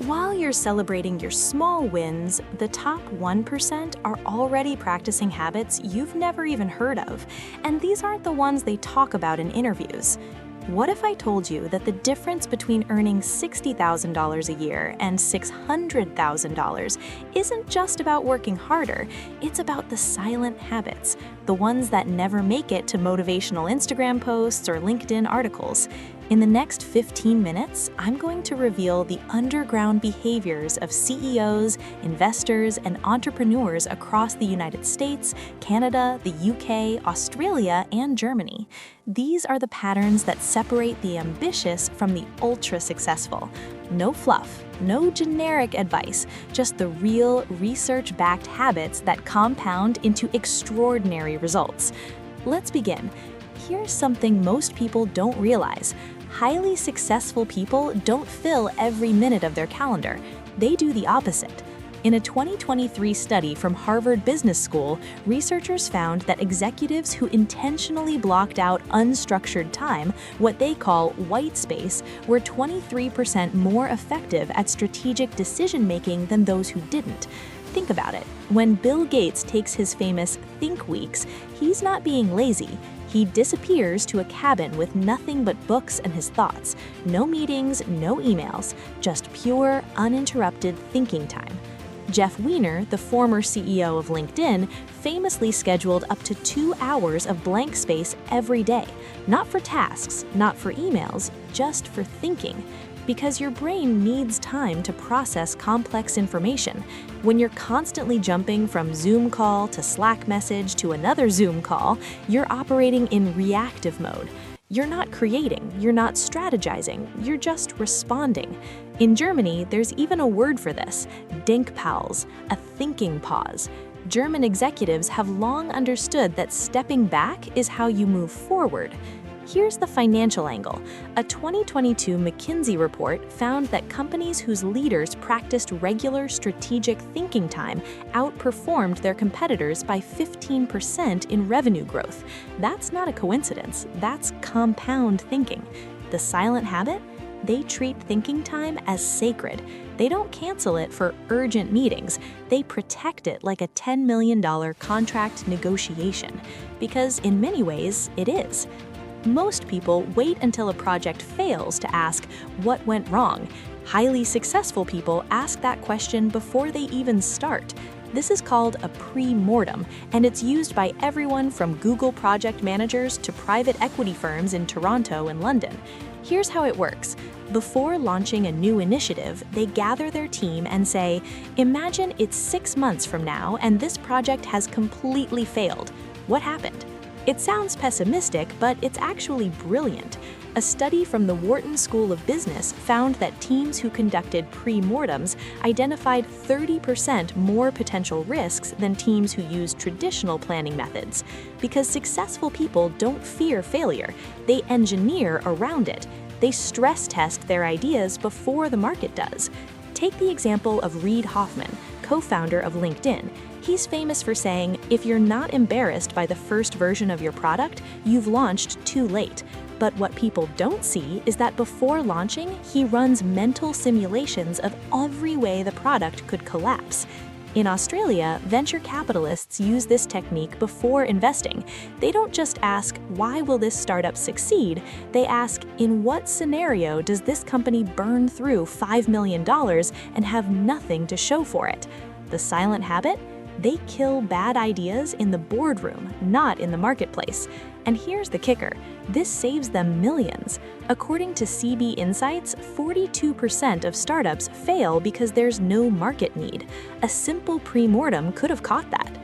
While you're celebrating your small wins, the top 1% are already practicing habits you've never even heard of, and these aren't the ones they talk about in interviews. What if I told you that the difference between earning $60,000 a year and $600,000 isn't just about working harder, it's about the silent habits, the ones that never make it to motivational Instagram posts or LinkedIn articles? In the next 15 minutes, I'm going to reveal the underground behaviors of CEOs, investors, and entrepreneurs across the United States, Canada, the UK, Australia, and Germany. These are the patterns that separate the ambitious from the ultra-successful. No fluff, no generic advice, just the real, research-backed habits that compound into extraordinary results. Let's begin. Here's something most people don't realize. Highly successful people don't fill every minute of their calendar. They do the opposite. In a 2023 study from Harvard Business School, researchers found that executives who intentionally blocked out unstructured time, what they call white space, were 23% more effective at strategic decision-making than those who didn't. Think about it. When Bill Gates takes his famous Think Weeks, he's not being lazy. He disappears to a cabin with nothing but books and his thoughts. No meetings, no emails, just pure, uninterrupted thinking time. Jeff Weiner, the former CEO of LinkedIn, famously scheduled up to 2 hours of blank space every day. Not for tasks, not for emails, just for thinking. Because your brain needs time to process complex information. When you're constantly jumping from Zoom call to Slack message to another Zoom call, you're operating in reactive mode. You're not creating, you're not strategizing, you're just responding. In Germany, there's even a word for this, Denkpause, a thinking pause. German executives have long understood that stepping back is how you move forward. Here's the financial angle. A 2022 McKinsey report found that companies whose leaders practiced regular strategic thinking time outperformed their competitors by 15% in revenue growth. That's not a coincidence, that's compound thinking. The silent habit? They treat thinking time as sacred. They don't cancel it for urgent meetings. They protect it like a $10 million contract negotiation. Because in many ways, it is. Most people wait until a project fails to ask, what went wrong? Highly successful people ask that question before they even start. This is called a pre-mortem, and it's used by everyone from Google project managers to private equity firms in Toronto and London. Here's how it works. Before launching a new initiative, they gather their team and say, imagine it's 6 months from now and this project has completely failed. What happened? It sounds pessimistic, but it's actually brilliant. A study from the Wharton School of Business found that teams who conducted pre-mortems identified 30% more potential risks than teams who used traditional planning methods. Because successful people don't fear failure, they engineer around it. They stress test their ideas before the market does. Take the example of Reid Hoffman, co-founder of LinkedIn. He's famous for saying, if you're not embarrassed by the first version of your product, you've launched too late. But what people don't see is that before launching, he runs mental simulations of every way the product could collapse. In Australia, venture capitalists use this technique before investing. They don't just ask, why will this startup succeed? They ask, in what scenario does this company burn through $5 million and have nothing to show for it? The silent habit? They kill bad ideas in the boardroom, not in the marketplace. And here's the kicker. This saves them millions. According to CB Insights, 42% of startups fail because there's no market need. A simple pre-mortem could have caught that.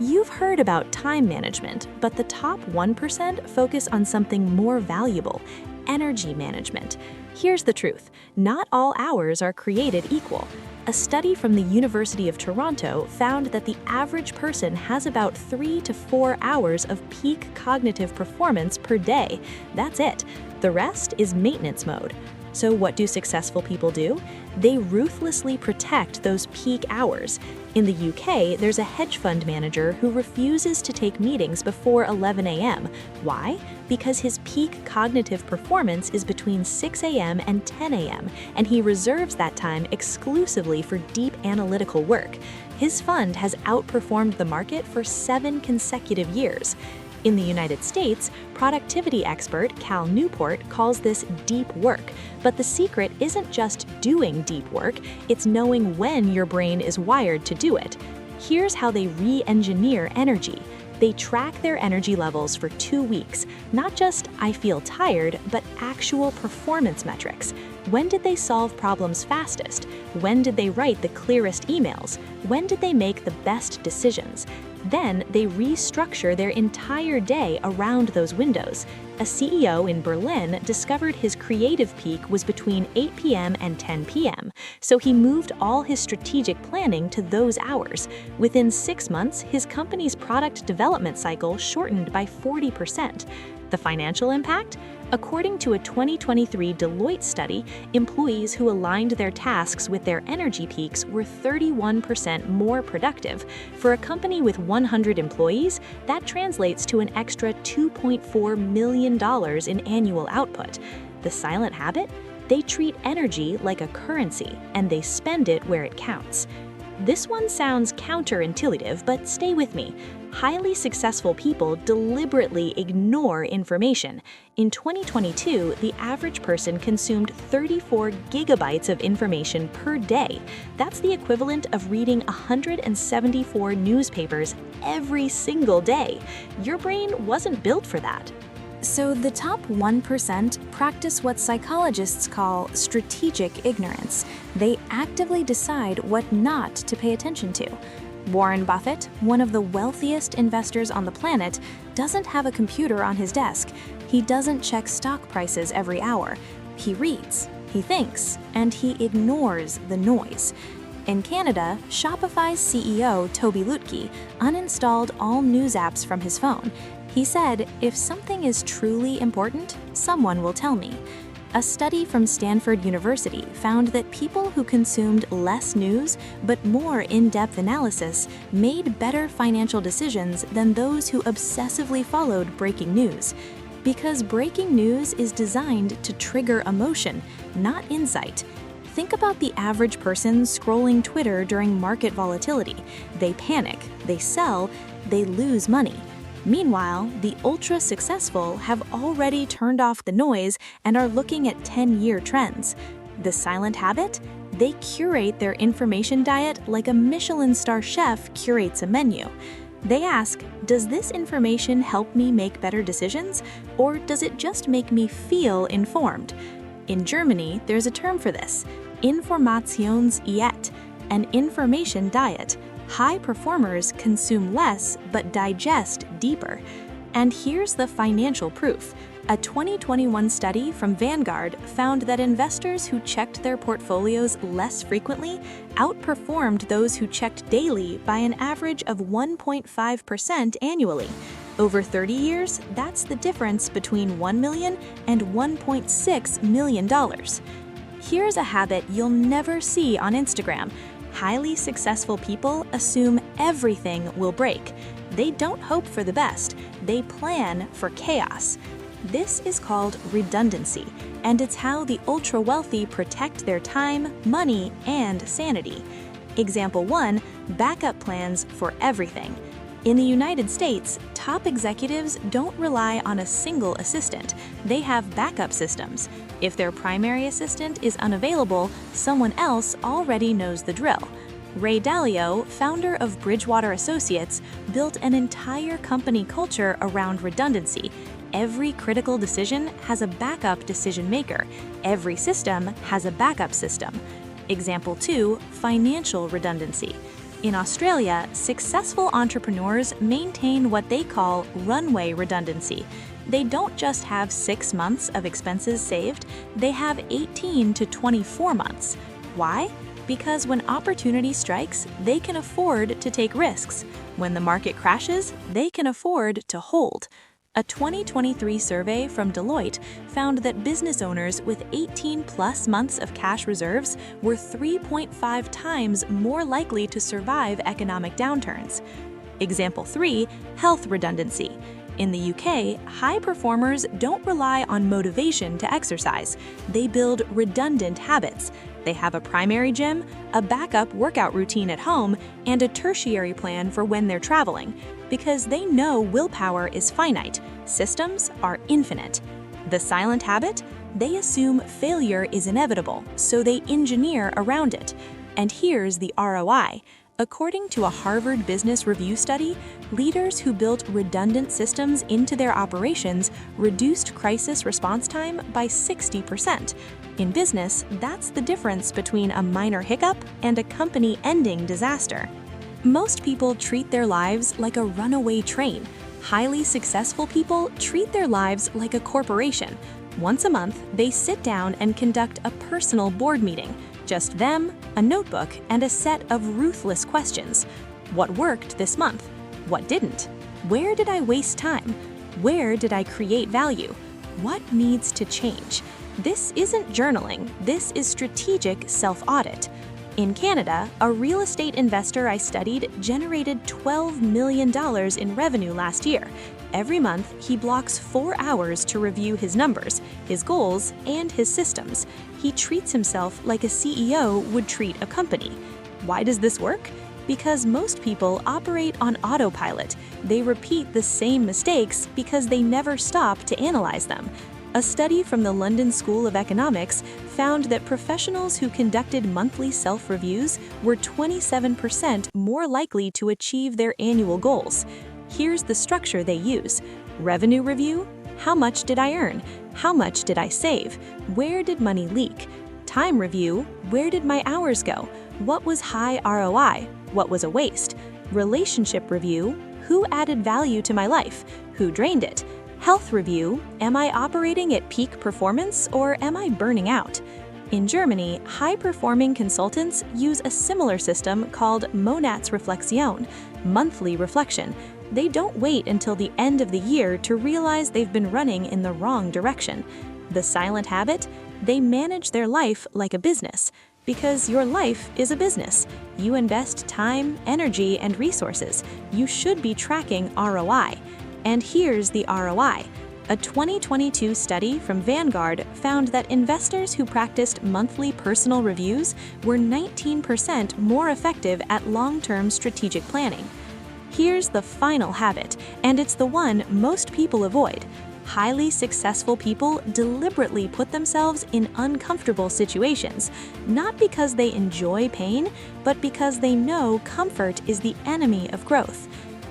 You've heard about time management, but the top 1% focus on something more valuable, energy management. Here's the truth. Not all hours are created equal. A study from the University of Toronto found that the average person has about 3 to 4 hours of peak cognitive performance per day. That's it. The rest is maintenance mode. So what do successful people do? They ruthlessly protect those peak hours. In the UK, there's a hedge fund manager who refuses to take meetings before 11 a.m. Why? Because his peak cognitive performance is between 6 a.m. and 10 a.m., and he reserves that time exclusively for deep analytical work. His fund has outperformed the market for 7 consecutive years. In the United States, productivity expert Cal Newport calls this deep work. But the secret isn't just doing deep work, it's knowing when your brain is wired to do it. Here's how they re-engineer energy. They track their energy levels for 2 weeks, not just "I feel tired," but actual performance metrics. When did they solve problems fastest? When did they write the clearest emails? When did they make the best decisions? Then they restructure their entire day around those windows. A CEO in Berlin discovered his creative peak was between 8 p.m. and 10 p.m., so he moved all his strategic planning to those hours. Within 6 months, his company's product development cycle shortened by 40%. The financial impact? According to a 2023 Deloitte study, employees who aligned their tasks with their energy peaks were 31% more productive. For a company with 100 employees, that translates to an extra $2.4 million in annual output. The silent habit? They treat energy like a currency, and they spend it where it counts. This one sounds counterintuitive, but stay with me. Highly successful people deliberately ignore information. In 2022, the average person consumed 34 gigabytes of information per day. That's the equivalent of reading 174 newspapers every single day. Your brain wasn't built for that. So the top 1% practice what psychologists call strategic ignorance. They actively decide what not to pay attention to. Warren Buffett, one of the wealthiest investors on the planet, doesn't have a computer on his desk. He doesn't check stock prices every hour. He reads, he thinks, and he ignores the noise. In Canada, Shopify's CEO Toby Lutke uninstalled all news apps from his phone. He said, "If something is truly important, someone will tell me." A study from Stanford University found that people who consumed less news but more in-depth analysis made better financial decisions than those who obsessively followed breaking news. Because breaking news is designed to trigger emotion, not insight. Think about the average person scrolling Twitter during market volatility. They panic, they sell, they lose money. Meanwhile, the ultra-successful have already turned off the noise and are looking at 10-year trends. The silent habit? They curate their information diet like a Michelin star chef curates a menu. They ask, does this information help me make better decisions, or does it just make me feel informed? In Germany, there's a term for this, Informationsdiät, an information diet. High performers consume less but digest deeper. And here's the financial proof. A 2021 study from Vanguard found that investors who checked their portfolios less frequently outperformed those who checked daily by an average of 1.5% annually. Over 30 years, that's the difference between $1 million and $1.6 million. Here's a habit you'll never see on Instagram. Highly successful people assume everything will break. They don't hope for the best, they plan for chaos. This is called redundancy, and it's how the ultra-wealthy protect their time, money, and sanity. Example 1, backup plans for everything. In the United States, top executives don't rely on a single assistant. They have backup systems. If their primary assistant is unavailable, someone else already knows the drill. Ray Dalio, founder of Bridgewater Associates, built an entire company culture around redundancy. Every critical decision has a backup decision maker. Every system has a backup system. Example 2, financial redundancy. In Australia, successful entrepreneurs maintain what they call runway redundancy. They don't just have 6 months of expenses saved, they have 18 to 24 months. Why? Because when opportunity strikes, they can afford to take risks. When the market crashes, they can afford to hold. A 2023 survey from Deloitte found that business owners with 18-plus months of cash reserves were 3.5 times more likely to survive economic downturns. Example 3, health redundancy. In the UK, high performers don't rely on motivation to exercise. They build redundant habits. They have a primary gym, a backup workout routine at home, and a tertiary plan for when they're traveling, because they know willpower is finite, systems are infinite. The silent habit? They assume failure is inevitable, so they engineer around it. And here's the ROI. According to a Harvard Business Review study, leaders who built redundant systems into their operations reduced crisis response time by 60%. In business, that's the difference between a minor hiccup and a company-ending disaster. Most people treat their lives like a runaway train. Highly successful people treat their lives like a corporation. Once a month, they sit down and conduct a personal board meeting. Just them, a notebook, and a set of ruthless questions. What worked this month? What didn't? Where did I waste time? Where did I create value? What needs to change? This isn't journaling, this is strategic self-audit. In Canada, a real estate investor I studied generated $12 million in revenue last year. Every month, he blocks 4 hours to review his numbers, his goals, and his systems. He treats himself like a CEO would treat a company. Why does this work? Because most people operate on autopilot. They repeat the same mistakes because they never stop to analyze them. A study from the London School of Economics found that professionals who conducted monthly self-reviews were 27% more likely to achieve their annual goals. Here's the structure they use. Revenue review. How much did I earn? How much did I save? Where did money leak? Time review. Where did my hours go? What was high ROI? What was a waste? Relationship review. Who added value to my life? Who drained it? Health review. Am I operating at peak performance or am I burning out? In Germany, high-performing consultants use a similar system called Monatsreflexion, monthly reflection. They don't wait until the end of the year to realize they've been running in the wrong direction. The silent habit? They manage their life like a business. Because your life is a business. You invest time, energy, and resources. You should be tracking ROI. And here's the ROI. A 2022 study from Vanguard found that investors who practiced monthly personal reviews were 19% more effective at long-term strategic planning. Here's the final habit, and it's the one most people avoid. Highly successful people deliberately put themselves in uncomfortable situations, not because they enjoy pain, but because they know comfort is the enemy of growth.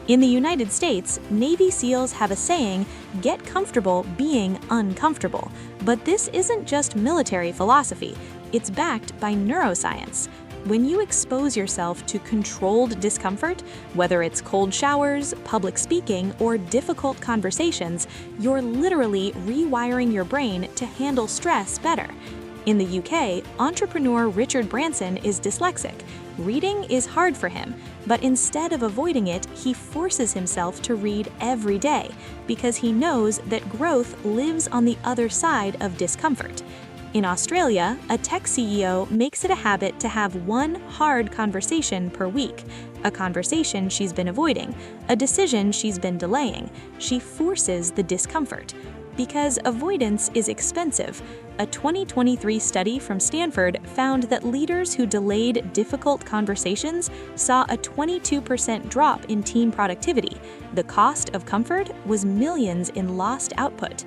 In the United States, Navy SEALs have a saying, "Get comfortable being uncomfortable." But this isn't just military philosophy, it's backed by neuroscience. When you expose yourself to controlled discomfort, whether it's cold showers, public speaking, or difficult conversations, you're literally rewiring your brain to handle stress better. In the UK, entrepreneur Richard Branson is dyslexic. Reading is hard for him, but instead of avoiding it, he forces himself to read every day because he knows that growth lives on the other side of discomfort. In Australia, a tech CEO makes it a habit to have one hard conversation per week, a conversation she's been avoiding, a decision she's been delaying. She forces the discomfort. Because avoidance is expensive, a 2023 study from Stanford found that leaders who delayed difficult conversations saw a 22% drop in team productivity. The cost of comfort was millions in lost output.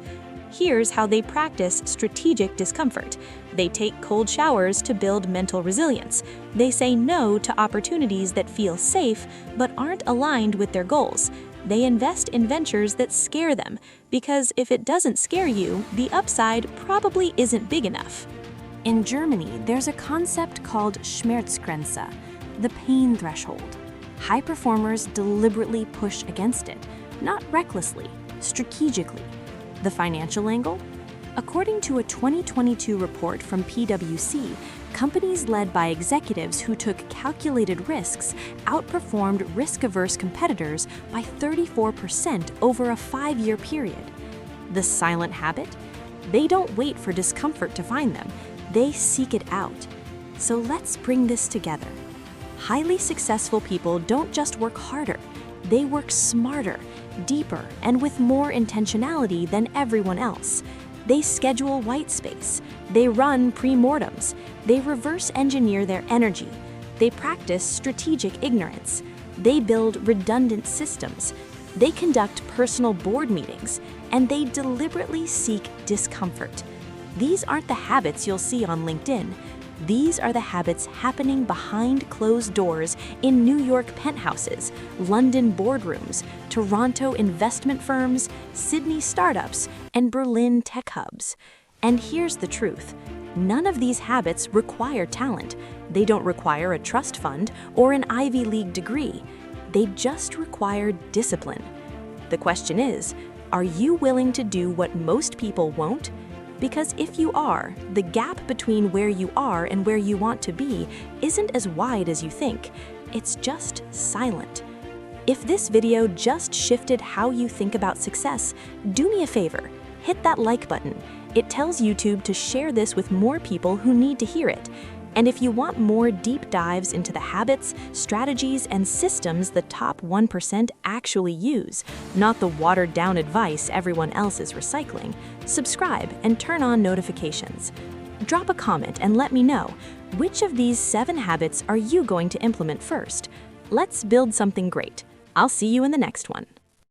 Here's how they practice strategic discomfort. They take cold showers to build mental resilience. They say no to opportunities that feel safe but aren't aligned with their goals. They invest in ventures that scare them, because if it doesn't scare you, the upside probably isn't big enough. In Germany, there's a concept called Schmerzgrenze, the pain threshold. High performers deliberately push against it, not recklessly, strategically. The financial angle? According to a 2022 report from PwC, Companies led by executives who took calculated risks outperformed risk-averse competitors by 34% over a 5-year period. The silent habit? They don't wait for discomfort to find them. They seek it out. So let's bring this together. Highly successful people don't just work harder. They work smarter, deeper, and with more intentionality than everyone else. They schedule white space. They run pre-mortems. They reverse engineer their energy. They practice strategic ignorance. They build redundant systems. They conduct personal board meetings. And they deliberately seek discomfort. These aren't the habits you'll see on LinkedIn. These are the habits happening behind closed doors in New York penthouses, London boardrooms, Toronto investment firms, Sydney startups, and Berlin tech hubs. And here's the truth. None of these habits require talent. They don't require a trust fund or an Ivy League degree. They just require discipline. The question is, are you willing to do what most people won't? Because if you are, the gap between where you are and where you want to be isn't as wide as you think. It's just silent. If this video just shifted how you think about success, do me a favor, hit that like button. It tells YouTube to share this with more people who need to hear it. And if you want more deep dives into the habits, strategies, and systems the top 1% actually use, not the watered-down advice everyone else is recycling, subscribe and turn on notifications. Drop a comment and let me know, which of these 7 habits are you going to implement first? Let's build something great. I'll see you in the next one.